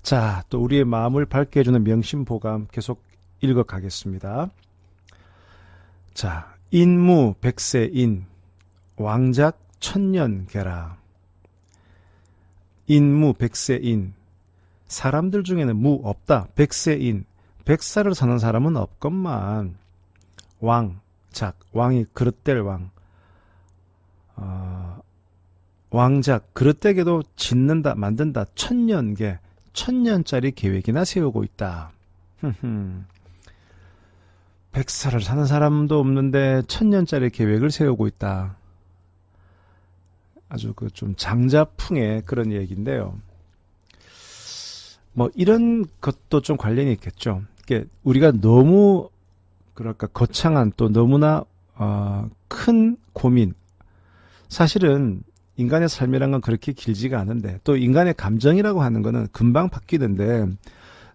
자, 또 우리의 마음을 밝게 해주는 명심보감 계속 읽어가겠습니다. 자, 인무 백세인 왕작 천년계라. 인무 백세인, 사람들 중에는 무 없다. 백세인, 100살을 사는 사람은 없건만. 왕작, 왕이 그릇될 왕. 왕작, 그릇되게도 짓는다, 만든다. 천년계, 1000년짜리 계획이나 세우고 있다. 100살을 사는 사람도 없는데 1000년짜리 계획을 세우고 있다. 아주 그 좀 장자풍의 그런 얘기인데요. 뭐 이런 것도 좀 관련이 있겠죠. 우리가 너무 그럴까 거창한 또 너무나 큰 고민. 사실은 인간의 삶이란 건 그렇게 길지가 않은데, 또 인간의 감정이라고 하는 거는 금방 바뀌는데,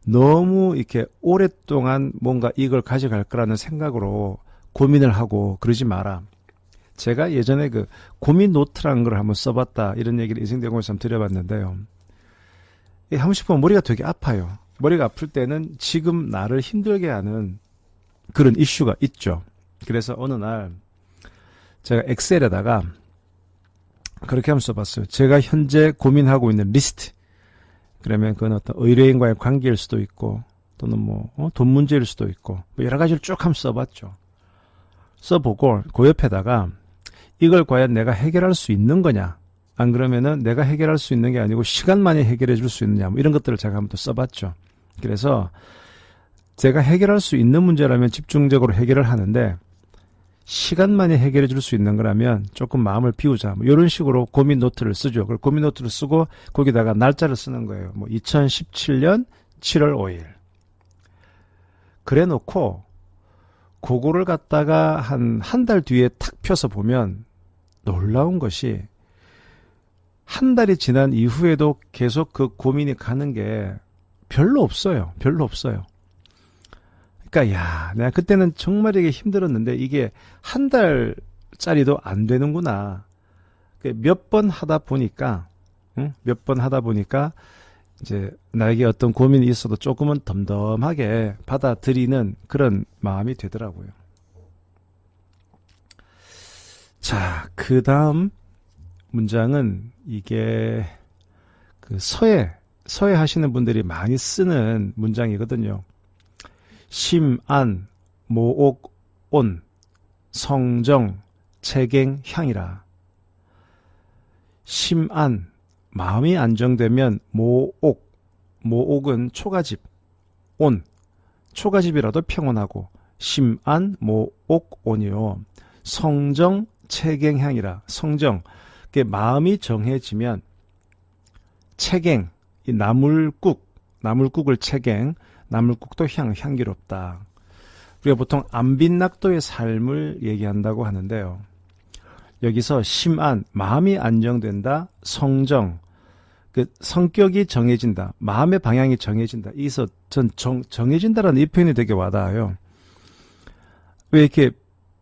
너무 이렇게 오랫동안 뭔가 이걸 가져갈 거라는 생각으로 고민을 하고 그러지 마라. 제가 예전에 그 고민 노트라는 걸 한번 써봤다, 이런 얘기를 인생대공에서 한번 드려봤는데요. 한 번씩 보면 머리가 되게 아파요. 머리가 아플 때는 지금 나를 힘들게 하는 그런 이슈가 있죠. 그래서 어느 날 제가 엑셀에다가 그렇게 한번 써봤어요. 제가 현재 고민하고 있는 리스트. 그러면 그건 어떤 의뢰인과의 관계일 수도 있고, 또는 돈 문제일 수도 있고, 여러 가지를 쭉 한번 써봤죠. 써보고 그 옆에다가 이걸 과연 내가 해결할 수 있는 거냐, 안 그러면은 내가 해결할 수 있는 게 아니고 시간만이 해결해 줄 수 있느냐, 이런 것들을 제가 한번 또 써봤죠. 그래서 제가 해결할 수 있는 문제라면 집중적으로 해결을 하는데, 시간만에 해결해 줄 수 있는 거라면 조금 마음을 비우자, 이런 식으로 고민 노트를 쓰죠. 그리고 고민 노트를 쓰고 거기다가 날짜를 쓰는 거예요. 2017년 7월 5일. 그래 놓고 그거를 갖다가 한 달 뒤에 탁 펴서 보면 놀라운 것이, 한 달이 지난 이후에도 계속 그 고민이 가는 게 별로 없어요. 별로 없어요. 그러니까 내가 그때는 정말 이게 힘들었는데 이게 한 달짜리도 안 되는구나. 몇 번 하다 보니까 이제 나에게 어떤 고민이 있어도 조금은 덤덤하게 받아들이는 그런 마음이 되더라고요. 자, 그 다음 문장은 이게 그 서예 하시는 분들이 많이 쓰는 문장이거든요. 심안, 모옥, 온, 성정, 체갱, 향이라. 심안, 마음이 안정되면 모옥은 초가집, 온, 초가집이라도 평온하고, 심안, 모옥, 온이요. 성정, 체갱, 향이라. 성정, 마음이 정해지면, 체갱, 이 나물국을 체갱, 나물국도 향기롭다. 우리가 보통 안빈낙도의 삶을 얘기한다고 하는데요. 여기서 심안, 마음이 안정된다. 성정, 성격이 정해진다. 마음의 방향이 정해진다. 여기서 전 정해진다라는 이 표현이 되게 와닿아요. 왜 이렇게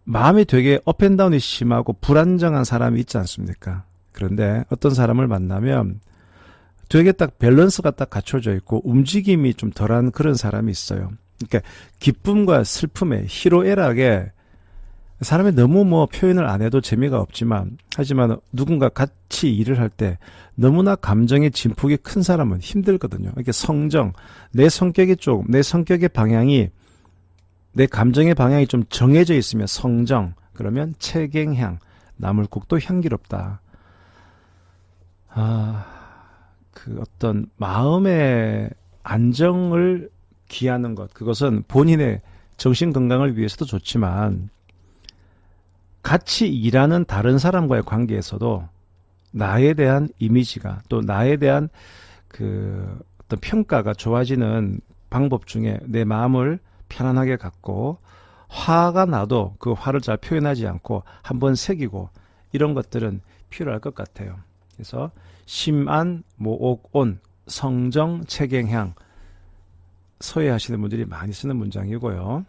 마음이 되게 업앤다운이 심하고 불안정한 사람이 있지 않습니까? 그런데 어떤 사람을 만나면 되게 딱 밸런스가 딱 갖춰져 있고 움직임이 좀 덜한 그런 사람이 있어요. 그러니까 기쁨과 슬픔의 희로애락에 사람이 너무 표현을 안 해도 재미가 없지만, 하지만 누군가 같이 일을 할 때 너무나 감정의 진폭이 큰 사람은 힘들거든요. 이렇게 성정, 내 성격의 방향이, 내 감정의 방향이 좀 정해져 있으면 성정, 그러면 체갱향, 나물국도 향기롭다. 그 어떤 마음의 안정을 기하는 것, 그것은 본인의 정신 건강을 위해서도 좋지만 같이 일하는 다른 사람과의 관계에서도 나에 대한 이미지가, 또 나에 대한 그 어떤 평가가 좋아지는 방법 중에 내 마음을 편안하게 갖고 화가 나도 그 화를 잘 표현하지 않고 한번 새기고, 이런 것들은 필요할 것 같아요. 그래서 심안, 모옥, 온, 성정, 체갱향, 서예하시는 분들이 많이 쓰는 문장이고요.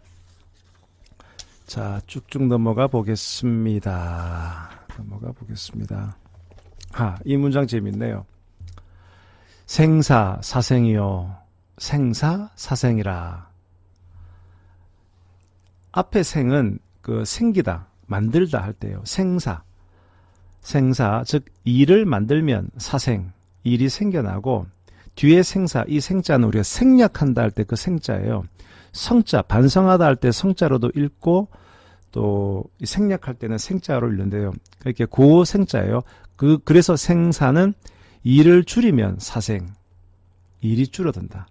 자, 쭉쭉 넘어가 보겠습니다. 이 문장 재밌네요. 생사사생이요 생사사생이라. 앞에 생은 그 생기다, 만들다 할 때요. 생사, 즉 일을 만들면 사생, 일이 생겨나고, 뒤에 생사, 이 생자는 우리가 생략한다 할 때 그 생자예요. 성자, 반성하다 할 때 성자로도 읽고, 또 생략할 때는 생자로 읽는데요. 이렇게 고 생자예요. 그래서 생사는 일을 줄이면 사생, 일이 줄어든다.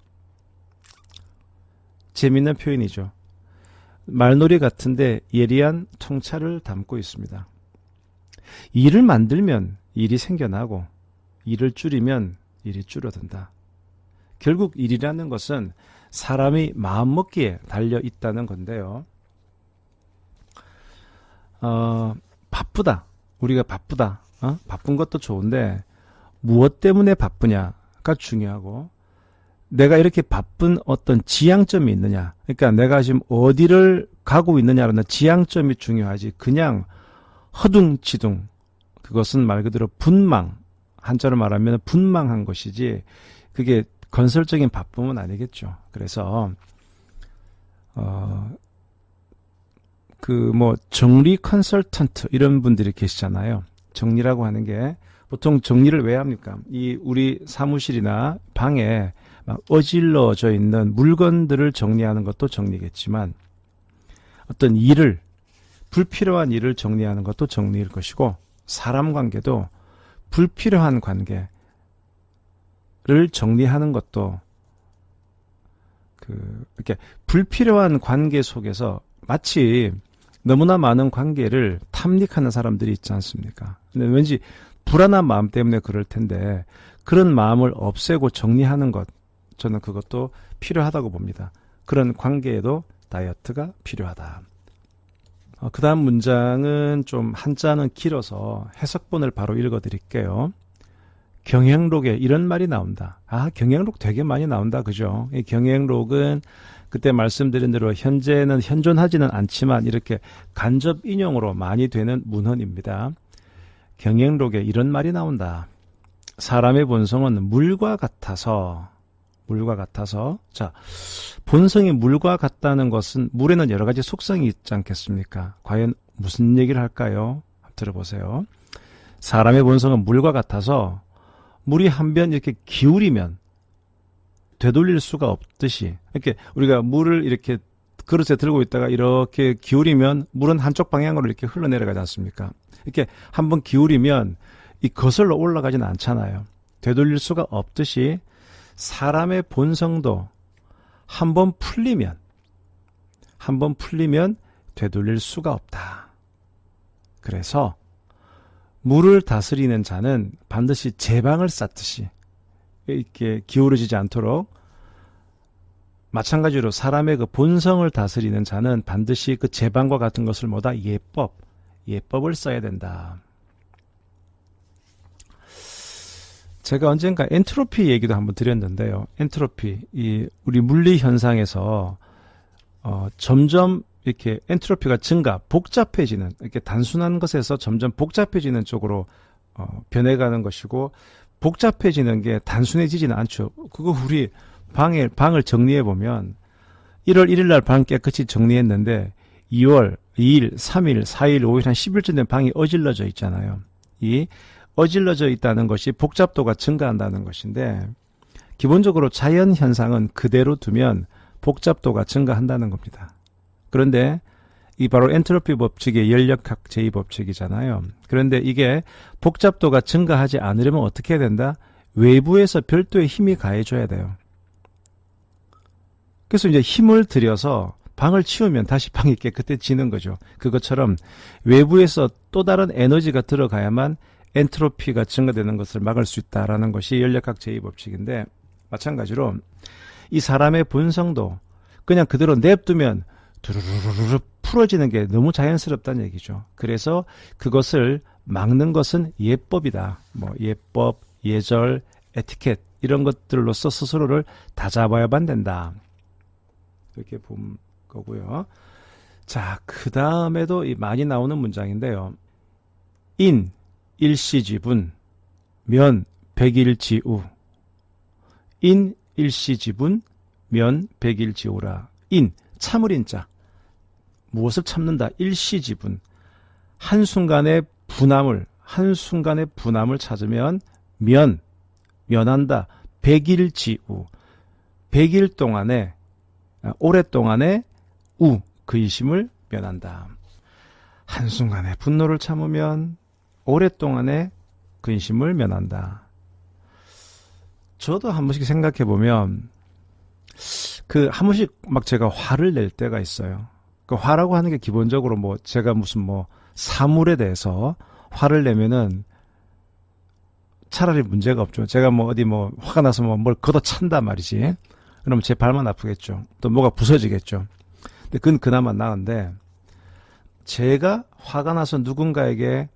재미있는 표현이죠. 말놀이 같은데 예리한 통찰을 담고 있습니다. 일을 만들면 일이 생겨나고, 일을 줄이면 일이 줄어든다. 결국 일이라는 것은 사람이 마음먹기에 달려 있다는 건데요. 바쁘다. 우리가 바쁘다. 바쁜 것도 좋은데 무엇 때문에 바쁘냐가 중요하고, 내가 이렇게 바쁜 어떤 지향점이 있느냐. 그러니까 내가 지금 어디를 가고 있느냐라는 지향점이 중요하지. 그냥 허둥지둥. 그것은 말 그대로 분망. 한자로 말하면 분망한 것이지, 그게 건설적인 바쁨은 아니겠죠. 그래서 정리 컨설턴트 이런 분들이 계시잖아요. 정리라고 하는 게, 보통 정리를 왜 합니까? 우리 사무실이나 방에 막 어질러져 있는 물건들을 정리하는 것도 정리겠지만, 어떤 불필요한 일을 정리하는 것도 정리일 것이고, 사람 관계도 불필요한 관계를 정리하는 것도, 이렇게 불필요한 관계 속에서 마치 너무나 많은 관계를 탐닉하는 사람들이 있지 않습니까? 근데 왠지 불안한 마음 때문에 그럴 텐데, 그런 마음을 없애고 정리하는 것, 저는 그것도 필요하다고 봅니다. 그런 관계에도 다이어트가 필요하다. 그 다음 문장은 좀 한자는 길어서 해석본을 바로 읽어드릴게요. 경행록에 이런 말이 나온다. 경행록 되게 많이 나온다. 그죠? 이 경행록은 그때 말씀드린 대로 현재는 현존하지는 않지만 이렇게 간접 인용으로 많이 되는 문헌입니다. 경행록에 이런 말이 나온다. 사람의 본성은 물과 같아서, 자, 본성이 물과 같다는 것은, 물에는 여러 가지 속성이 있지 않겠습니까? 과연 무슨 얘기를 할까요? 들어보세요. 사람의 본성은 물과 같아서 물이 한 번 이렇게 기울이면 되돌릴 수가 없듯이, 이렇게 우리가 물을 이렇게 그릇에 들고 있다가 이렇게 기울이면 물은 한쪽 방향으로 이렇게 흘러내려가지 않습니까? 이렇게 한번 기울이면 거슬러 올라가지는 않잖아요. 되돌릴 수가 없듯이 사람의 본성도 한번 풀리면 되돌릴 수가 없다. 그래서 물을 다스리는 자는 반드시 제방을 쌓듯이 이렇게 기울어지지 않도록, 마찬가지로 사람의 그 본성을 다스리는 자는 반드시 그 제방과 같은 것을 뭐다? 예법을 써야 된다. 제가 언젠가 엔트로피 얘기도 한번 드렸는데요. 엔트로피, 우리 물리 현상에서 점점 이렇게 엔트로피가 복잡해지는, 이렇게 단순한 것에서 점점 복잡해지는 쪽으로 변해가는 것이고, 복잡해지는 게 단순해지지는 않죠. 그거 우리 방을 정리해 보면 1월 1일 날 방 깨끗이 정리했는데 2월 2일, 3일, 4일, 5일 한 10일쯤 된 방이 어질러져 있잖아요. 이 어질러져 있다는 것이 복잡도가 증가한다는 것인데, 기본적으로 자연 현상은 그대로 두면 복잡도가 증가한다는 겁니다. 그런데 이 바로 엔트로피 법칙의 연력학 제2법칙이잖아요. 그런데 이게 복잡도가 증가하지 않으려면 어떻게 해야 된다? 외부에서 별도의 힘이 가해줘야 돼요. 그래서 이제 힘을 들여서 방을 치우면 다시 방이 깨끗해지는 거죠. 그것처럼 외부에서 또 다른 에너지가 들어가야만 엔트로피가 증가되는 것을 막을 수 있다라는 것이 연력학 제2법칙인데, 마찬가지로 이 사람의 본성도 그냥 그대로 냅두면 두루루루루 풀어지는 게 너무 자연스럽다는 얘기죠. 그래서 그것을 막는 것은 예법이다. 예법, 예절, 에티켓 이런 것들로서 스스로를 다잡아야만 된다. 이렇게 본 거고요. 자, 그 다음에도 많이 나오는 문장인데요. 일시지분, 면, 백일지우. 인 일시지분 면 백일지오라. 인 참을 인자. 무엇을 참는다? 일시지분. 한순간의 분함을 찾으면 면한다. 백일지우. 100일 동안에 오랫동안의 근심을 면한다. 한순간의 분노를 참으면 오랫동안의 근심을 면한다. 저도 한 번씩 생각해 보면 한 번씩 막 제가 화를 낼 때가 있어요. 그 화라고 하는 게 기본적으로 제가 무슨 사물에 대해서 화를 내면은 차라리 문제가 없죠. 제가 어디 화가 나서 뭘 걷어찬단 말이지. 그러면 제 발만 아프겠죠. 또 뭐가 부서지겠죠. 근데 그건 그나마 나은데, 제가 화가 나서 누군가에게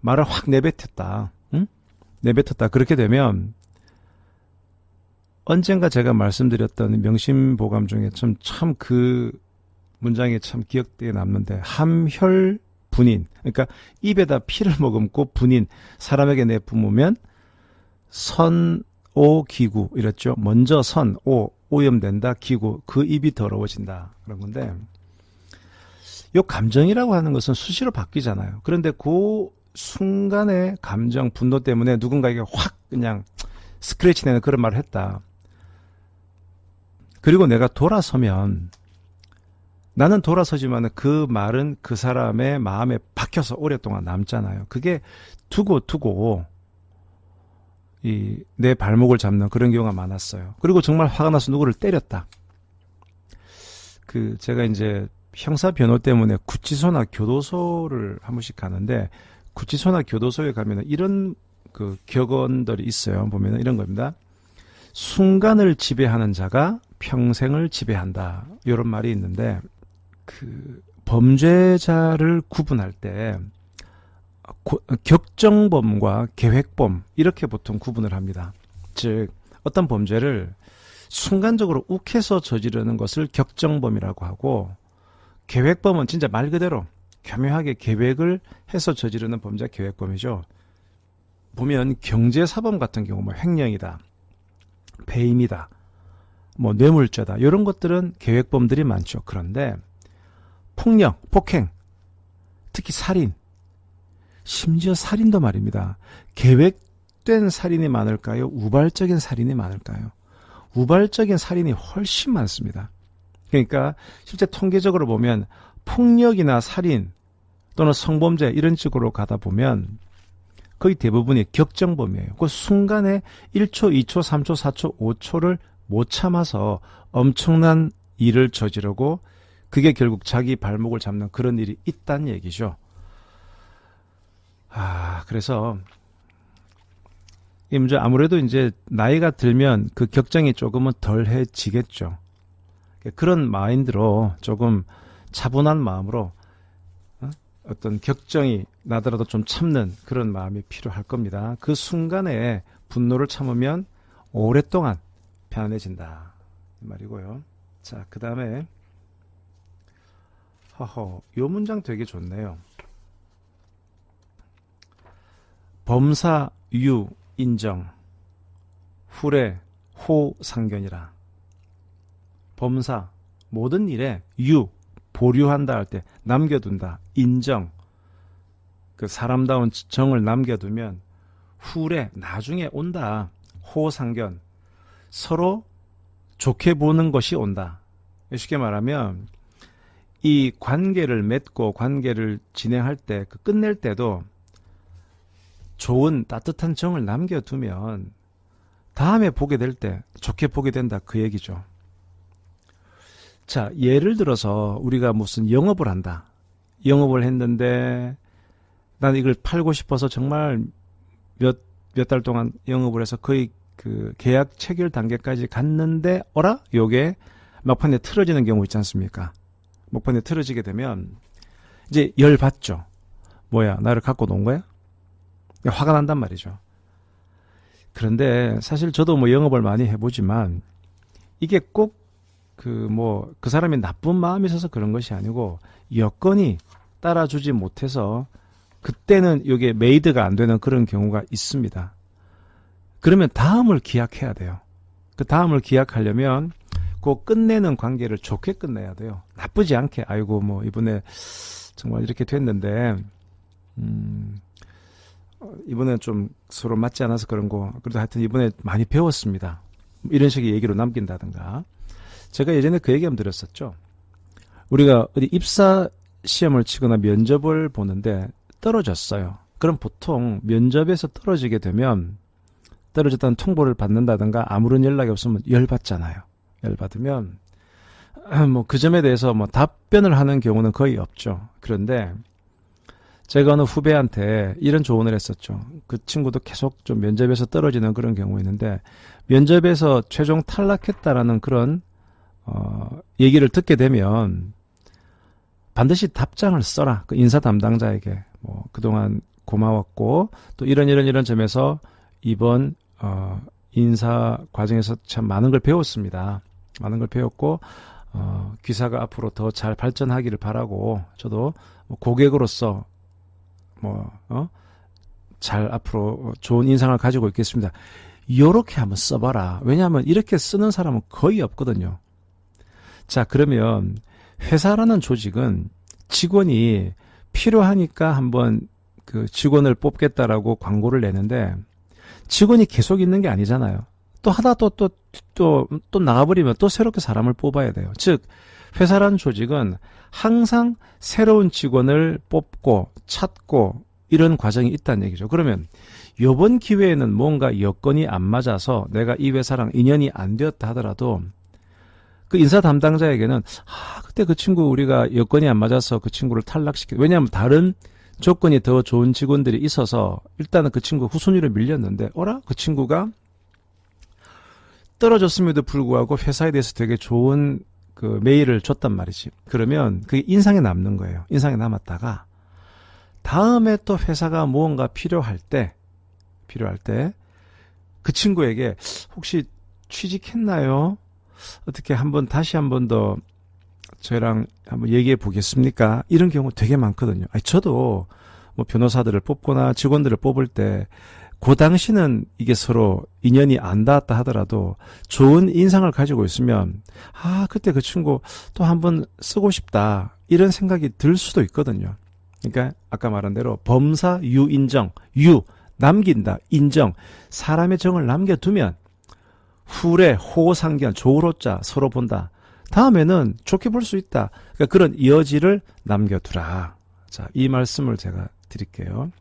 말을 확 내뱉었다. 응? 내뱉었다. 그렇게 되면 언젠가 제가 말씀드렸던 명심보감 중에 참 그 문장이 참 기억되게 남는데, 함혈분인. 그러니까 입에다 피를 머금고 분인, 사람에게 내뿜으면 선오기구 이랬죠. 먼저 오염된다. 기구, 그 입이 더러워진다. 그런 건데, 요 감정이라고 하는 것은 수시로 바뀌잖아요. 그런데 그 순간의 감정, 분노 때문에 누군가에게 확 그냥 스크래치 내는 그런 말을 했다. 그리고 내가 돌아서면, 나는 돌아서지만 그 말은 그 사람의 마음에 박혀서 오랫동안 남잖아요. 그게 두고 내 발목을 잡는 그런 경우가 많았어요. 그리고 정말 화가 나서 누구를 때렸다. 제가 이제 형사 변호 때문에 구치소나 교도소를 한 번씩 가는데, 구치소나 교도소에 가면 이런 격언들이 있어요. 보면 이런 겁니다. 순간을 지배하는 자가 평생을 지배한다. 이런 말이 있는데, 범죄자를 구분할 때 격정범과 계획범, 이렇게 보통 구분을 합니다. 즉 어떤 범죄를 순간적으로 욱해서 저지르는 것을 격정범이라고 하고, 계획범은 진짜 말 그대로 교묘하게 계획을 해서 저지르는 범죄가 계획범이죠. 보면 경제사범 같은 경우 횡령이다, 배임이다, 뇌물죄다, 이런 것들은 계획범들이 많죠. 그런데 폭력, 폭행, 특히 살인, 심지어 살인도 말입니다. 계획된 살인이 많을까요? 우발적인 살인이 많을까요? 우발적인 살인이 훨씬 많습니다. 그러니까 실제 통계적으로 보면 폭력이나 살인 또는 성범죄 이런 식으로 가다 보면 거의 대부분이 격정범이에요. 그 순간에 1초, 2초, 3초, 4초, 5초를 못 참아서 엄청난 일을 저지르고, 그게 결국 자기 발목을 잡는 그런 일이 있다는 얘기죠. 그래서 아무래도 이제 나이가 들면 그 격정이 조금은 덜해지겠죠. 그런 마인드로 조금 차분한 마음으로 어떤 격정이 나더라도 좀 참는 그런 마음이 필요할 겁니다. 그 순간에 분노를 참으면 오랫동안 편안해진다, 이 말이고요. 자, 그 다음에 요 문장 되게 좋네요. 범사 유 인정 후래 호 상견이라. 범사, 모든 일에 유, 보류한다 할 때 남겨둔다, 인정, 그 사람다운 정을 남겨두면 후래, 나중에 온다, 호 상견, 서로 좋게 보는 것이 온다. 쉽게 말하면 이 관계를 맺고 관계를 진행할 때, 끝낼 때도 좋은 따뜻한 정을 남겨두면 다음에 보게 될 때 좋게 보게 된다, 그 얘기죠. 자, 예를 들어서 우리가 무슨 영업을 한다. 영업을 했는데 난 이걸 팔고 싶어서 정말 몇 달 동안 영업을 해서 거의 그 계약 체결 단계까지 갔는데, 요게 막판에 틀어지는 경우 있지 않습니까? 막판에 틀어지게 되면 이제 열받죠. 뭐야, 나를 갖고 논 거야? 화가 난단 말이죠. 그런데 사실 저도 영업을 많이 해보지만 이게 꼭 그 사람이 나쁜 마음이 있어서 그런 것이 아니고, 여건이 따라주지 못해서 그때는 이게 메이드가 안 되는 그런 경우가 있습니다. 그러면 다음을 기약해야 돼요. 그 다음을 기약하려면 그 끝내는 관계를 좋게 끝내야 돼요. 나쁘지 않게. 아이고 뭐 이번에 정말 이렇게 됐는데 이번엔 좀 서로 맞지 않아서 그런 거. 그래도 하여튼 이번에 많이 배웠습니다. 이런 식의 얘기로 남긴다든가. 제가 예전에 그 얘기 한번 드렸었죠. 우리가 어디 입사 시험을 치거나 면접을 보는데 떨어졌어요. 그럼 보통 면접에서 떨어지게 되면 떨어졌다는 통보를 받는다든가 아무런 연락이 없으면 열받잖아요. 열받으면 뭐 그 점에 대해서 뭐 답변을 하는 경우는 거의 없죠. 그런데 제가 어느 후배한테 이런 조언을 했었죠. 그 친구도 계속 좀 면접에서 떨어지는 그런 경우였는데 면접에서 최종 탈락했다라는 그런 얘기를 듣게 되면 반드시 답장을 써라. 그 인사 담당자에게 뭐 그동안 고마웠고 또 이런 점에서 이번 인사 과정에서 참 많은 걸 배웠습니다. 많은 걸 배웠고 귀사가 앞으로 더 잘 발전하기를 바라고 저도 뭐 고객으로서 잘 앞으로 좋은 인상을 가지고 있겠습니다. 요렇게 한번 써봐라. 왜냐하면 이렇게 쓰는 사람은 거의 없거든요. 자, 그러면 회사라는 조직은 직원이 필요하니까 한번 그 직원을 뽑겠다라고 광고를 내는데 직원이 계속 있는 게 아니잖아요. 또 하다 또 나가버리면 또 새롭게 사람을 뽑아야 돼요. 즉, 회사라는 조직은 항상 새로운 직원을 뽑고 찾고 이런 과정이 있다는 얘기죠. 그러면 이번 기회에는 뭔가 여건이 안 맞아서 내가 이 회사랑 인연이 안 되었다 하더라도 그 인사 담당자에게는 그때 그 친구 우리가 여건이 안 맞아서 그 친구를 탈락시켜. 왜냐하면 다른 조건이 더 좋은 직원들이 있어서 일단은 그 친구 후순위로 밀렸는데 그 친구가 떨어졌음에도 불구하고 회사에 대해서 되게 좋은 그 메일을 줬단 말이지. 그러면 그게 인상에 남는 거예요. 인상에 남았다가 다음에 또 회사가 무언가 필요할 때 그 친구에게 혹시 취직했나요? 어떻게 다시 한 번 더 저랑 한번 얘기해 보겠습니까? 이런 경우 되게 많거든요. 저도 뭐 변호사들을 뽑거나 직원들을 뽑을 때 그 당시는 이게 서로 인연이 안 닿았다 하더라도 좋은 인상을 가지고 있으면 그때 그 친구 또 한번 쓰고 싶다 이런 생각이 들 수도 있거든요. 그러니까 아까 말한 대로 범사 유인정, 남긴다, 인정, 사람의 정을 남겨두면 후래, 호상견, 조로자 서로 본다. 다음에는 좋게 볼 수 있다. 그러니까 그런 여지를 남겨두라. 자, 이 말씀을 제가 드릴게요.